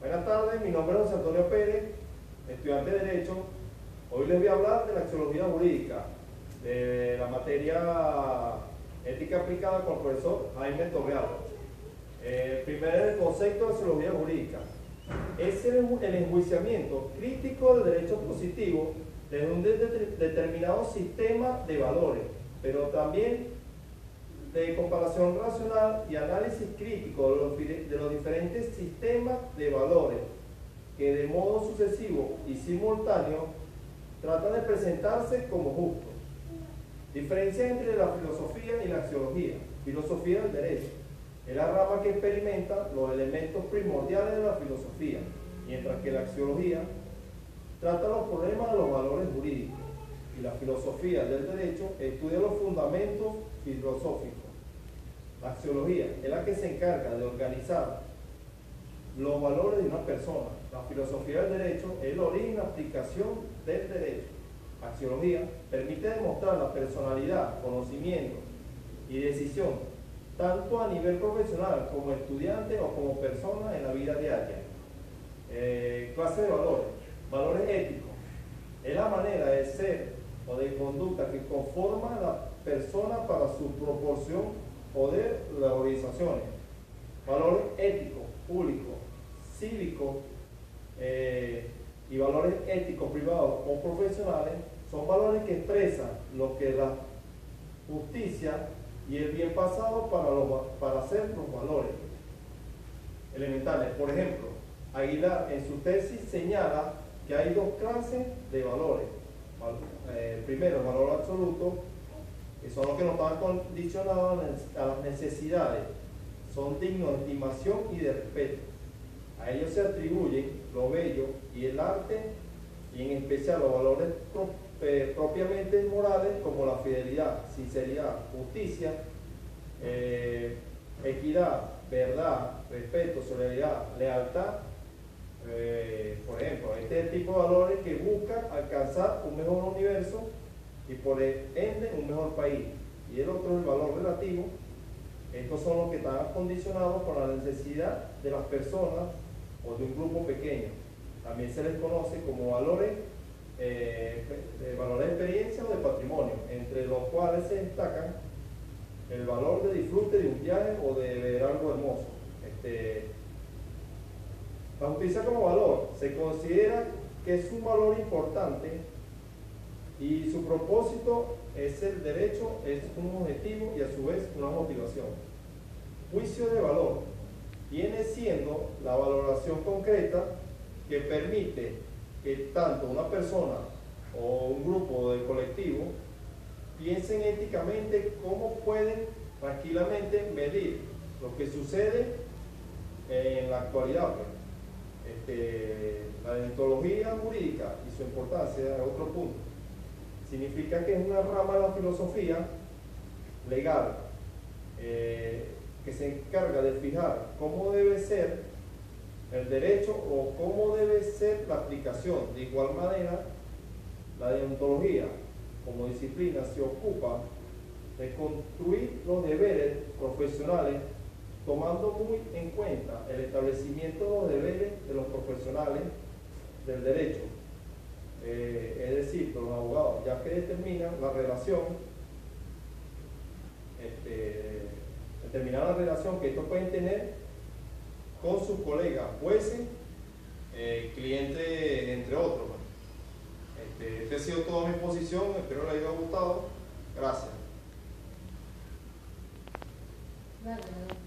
Buenas tardes, mi nombre es José Antonio Pérez, estudiante de Derecho. Hoy les voy a hablar de la axiología jurídica, de la materia ética aplicada con el profesor Jaime Torreal. El primer concepto de axiología jurídica es el enjuiciamiento crítico del derecho positivo desde un determinado sistema de valores, pero también de comparación racional y análisis crítico de los diferentes sistemas de valores que de modo sucesivo y simultáneo tratan de presentarse como justos. Diferencia entre la filosofía y la axiología. Filosofía del derecho es la rama que experimenta los elementos primordiales de la filosofía, mientras que la axiología trata los problemas de los valores jurídicos, y la filosofía del derecho estudia los fundamentos filosóficos. La axiología es la que se encarga de organizar los valores de una persona. La filosofía del derecho es el origen y la aplicación del derecho. La axiología permite demostrar la personalidad, conocimiento y decisión, tanto a nivel profesional como estudiante o como persona en la vida diaria. Clase de valores. Valores éticos. Es la manera de ser o de conducta que conforma a la persona para su proporción o de las organizaciones. Valores éticos, públicos, cívicos y valores éticos privados o profesionales son valores que expresan lo que la justicia y el bien pasado para hacer los valores elementales. Por ejemplo, Aguilar en su tesis señala que hay dos clases de valores. Primero, el valor absoluto, que son los que no están condicionados a las necesidades, son dignos de estimación y de respeto. A ellos se atribuyen lo bello y el arte, y en especial los valores propiamente morales como la fidelidad, sinceridad, justicia, equidad, verdad, respeto, solidaridad, lealtad. Por ejemplo, este es el tipo de valores que buscan alcanzar un mejor universo y por ende un mejor país. Y el otro es el valor relativo. Estos son los que están condicionados por la necesidad de las personas o de un grupo pequeño. También se les conoce como valores de experiencia o de patrimonio, entre los cuales se destacan el valor de disfrute de un viaje o de ver algo hermoso. La justicia como valor se considera que es un valor importante y su propósito es el derecho, es un objetivo y a su vez una motivación. Juicio de valor viene siendo la valoración concreta que permite que tanto una persona o un grupo de colectivo piensen éticamente cómo pueden tranquilamente medir lo que sucede en la actualidad. La deontología jurídica y su importancia es otro punto. Significa que es una rama de la filosofía legal que se encarga de fijar cómo debe ser el derecho o cómo debe ser la aplicación. De igual manera, la deontología como disciplina se ocupa de construir los deberes profesionales tomando muy en cuenta el establecimiento de los deberes de los profesionales del derecho. Es decir, los abogados, ya que determinan la relación, que estos pueden tener con sus colegas, jueces, clientes, entre otros. Esta ha sido toda mi exposición, espero les haya gustado. Gracias. Vale.